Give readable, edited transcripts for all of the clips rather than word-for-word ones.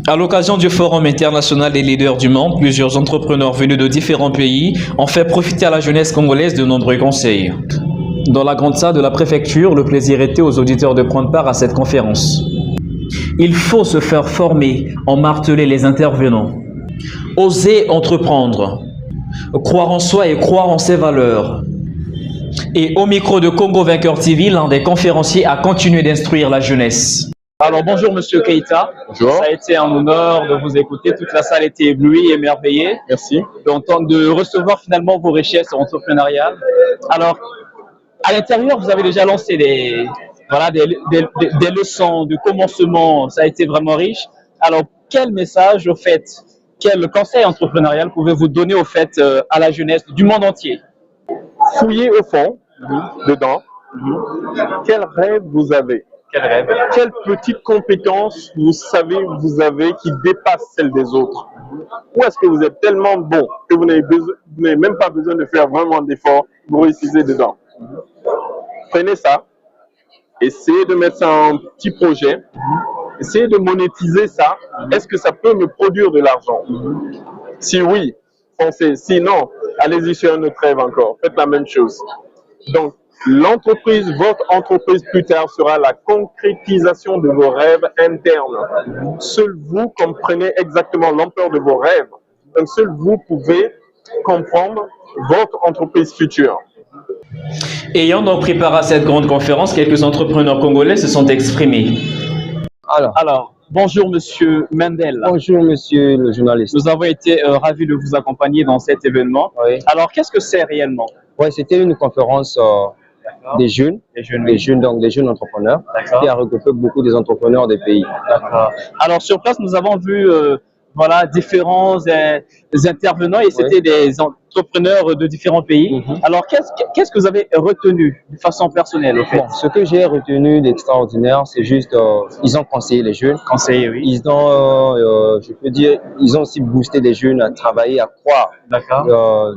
À l'occasion du Forum international des leaders du monde, plusieurs entrepreneurs venus de différents pays ont fait profiter à la jeunesse congolaise de nombreux conseils. Dans la grande salle de la préfecture, le plaisir était aux auditeurs de prendre part à cette conférence. Il faut se faire former, ont martelé les intervenants. Oser entreprendre, croire en soi et croire en ses valeurs. Et au micro de Congo Vainqueur TV, l'un des conférenciers a continué d'instruire la jeunesse. Alors bonjour Monsieur Keïta, bonjour. Ça a été un honneur de vous écouter, toute la salle était éblouie, émerveillée. Merci. De recevoir finalement vos richesses entrepreneuriales. Alors, à l'intérieur, vous avez déjà lancé des leçons de commencement, ça a été vraiment riche. Alors, quel message, au fait, quel conseil entrepreneurial pouvez-vous donner au fait à la jeunesse du monde entier? Fouillez au fond, dedans, quel rêve vous avez? Quel rêve? Quelle petite compétence vous savez vous avez qui dépasse celle des autres? Ou est-ce que vous êtes tellement bon que vous n'avez même pas besoin de faire vraiment d'efforts, vous réussissez dedans? Prenez ça, essayez de mettre ça en petit projet, essayez de monétiser ça. Est-ce que ça peut me produire de l'argent? Si oui, foncez. Sinon, allez-y sur un autre rêve encore. Faites la même chose. Donc, l'entreprise, votre entreprise plus tard sera la concrétisation de vos rêves internes. Seul vous comprenez exactement l'ampleur de vos rêves. Donc, seul vous pouvez comprendre votre entreprise future. Ayant donc préparé cette grande conférence, quelques entrepreneurs congolais se sont exprimés. Alors, bonjour Monsieur Mendel. Bonjour Monsieur le journaliste. Nous avons été ravis de vous accompagner dans cet événement. Oui. Alors, qu'est-ce que c'est réellement? Ouais, c'était une conférence des jeunes entrepreneurs qui a regroupé beaucoup des entrepreneurs des pays. D'accord. Alors, sur place, nous avons vu différents intervenants et c'était des entrepreneurs de différents pays. Alors, qu'est-ce que vous avez retenu de façon personnelle, au fait? Bon, ce que j'ai retenu d'extraordinaire, c'est juste ils ont conseillé les jeunes. Conseillé, oui. Ils ont, je peux dire, ils ont aussi boosté les jeunes à travailler, à croire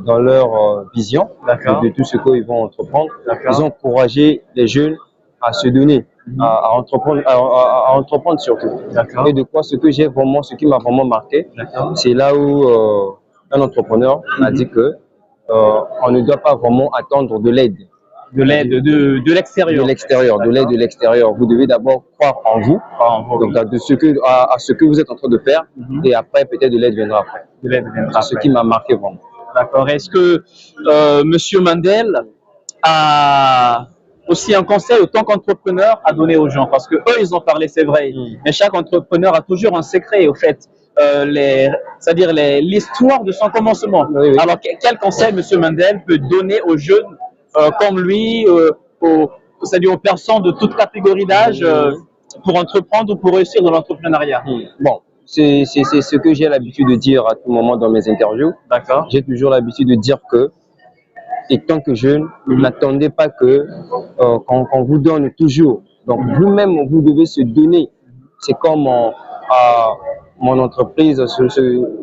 dans leur vision de tout ce qu'ils vont entreprendre. Ils ont encouragé les jeunes à se donner, à entreprendre surtout. Et de quoi ce qui m'a vraiment marqué, c'est là où un entrepreneur a dit que on ne doit pas vraiment attendre de l'aide. De l'extérieur. De l'aide de l'extérieur. Vous devez d'abord croire en vous, donc à ce que vous êtes en train de faire, et après peut-être de l'aide viendra après. C'est ce qui m'a marqué vraiment. D'accord. Est-ce que Monsieur Mandel a aussi un conseil autant qu'entrepreneur à donner aux gens? Parce que eux, ils ont parlé, c'est vrai, mais chaque entrepreneur a toujours un secret, au fait, c'est-à-dire l'histoire de son commencement. Oui. Alors, quel conseil Monsieur Mandel peut donner aux jeunes comme lui, c'est-à-dire aux personnes de toute catégorie d'âge pour entreprendre ou pour réussir dans l'entrepreneuriat? Bon, c'est ce que j'ai l'habitude de dire à tout moment dans mes interviews. D'accord. J'ai toujours l'habitude de dire que, étant que jeune, n'attendez pas que qu'on vous donne toujours. Donc vous-même, vous devez se donner. C'est comme mon entreprise,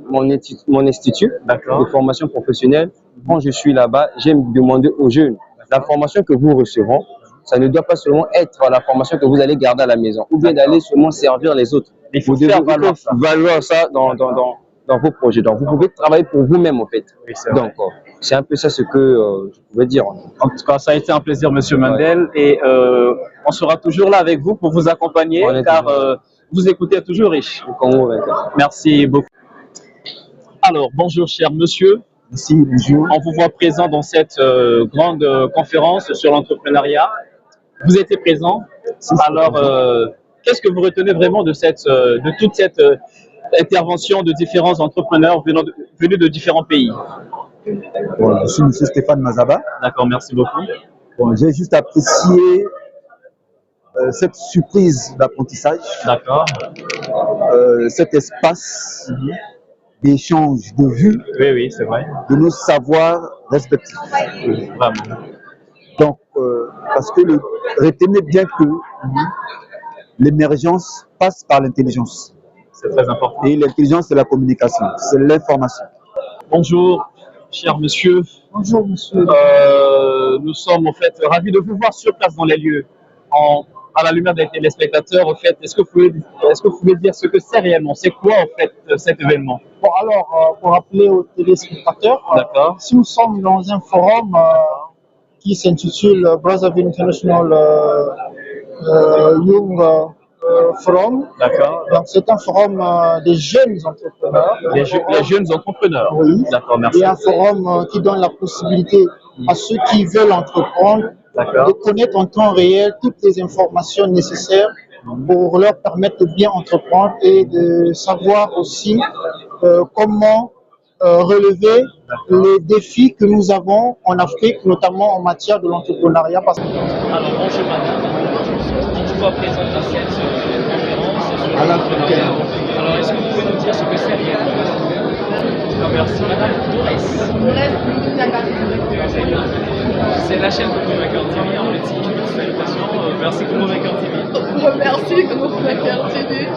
mon institut de formation professionnelle. Quand je suis là-bas, j'aime demander aux jeunes, la formation que vous recevrez, ça ne doit pas seulement être la formation que vous allez garder à la maison, ou bien d'aller seulement servir les autres. Il faut vous devez faire valoir ça dans vos projets. Donc, vous pouvez travailler pour vous-même, en fait. Oui, donc, c'est un peu ça ce que je pouvais dire. En tout cas, ça a été un plaisir, Monsieur Mandel, et on sera toujours là avec vous pour vous accompagner, car vous écoutez toujours riche. Merci beaucoup. Alors, bonjour, cher monsieur. Merci, bonjour. On vous voit présent dans cette grande conférence sur l'entrepreneuriat. Vous étiez présent. Alors, qu'est-ce que vous retenez vraiment de toute cette intervention de différents entrepreneurs venus de différents pays? Bon, je suis M. Stéphane Mazaba. D'accord, merci beaucoup. Bon, j'ai juste apprécié cette surprise d'apprentissage. D'accord. Cet espace d'échange de vues, oui, c'est vrai, de nos savoirs respectifs. Vraiment. Donc, parce que retenez bien que l'émergence passe par l'intelligence. C'est très important. Et l'intelligence, c'est la communication, c'est l'information. Bonjour, cher monsieur. Bonjour, monsieur. Nous sommes en fait ravis de vous voir sur place dans les lieux. à la lumière des téléspectateurs, au fait, est-ce que vous pouvez dire ce que c'est réellement? C'est quoi, en fait, cet événement? Bon, alors, pour rappeler aux téléspectateurs, D'accord. si nous sommes dans un forum qui s'intitule Brazzaville International Young Forum, D'accord. donc c'est un forum des jeunes entrepreneurs. Les jeunes entrepreneurs. Oui. D'accord, merci. Et un forum qui donne la possibilité à ceux qui veulent entreprendre D'accord. de connaître en temps réel toutes les informations nécessaires pour leur permettre de bien entreprendre et de savoir aussi comment relever les défis que nous avons en Afrique, notamment en matière de l'entrepreneuriat. Alors, bonjour madame. Pourquoi présenter cette conférence sur l'entrepreneuriat? Alors, est-ce que vous pouvez nous dire ce que c'est réellement? Merci madame. C'est la chaîne Convainceur TV en petit. Salutations. Merci Convainceur TV. Merci Convainceur TV.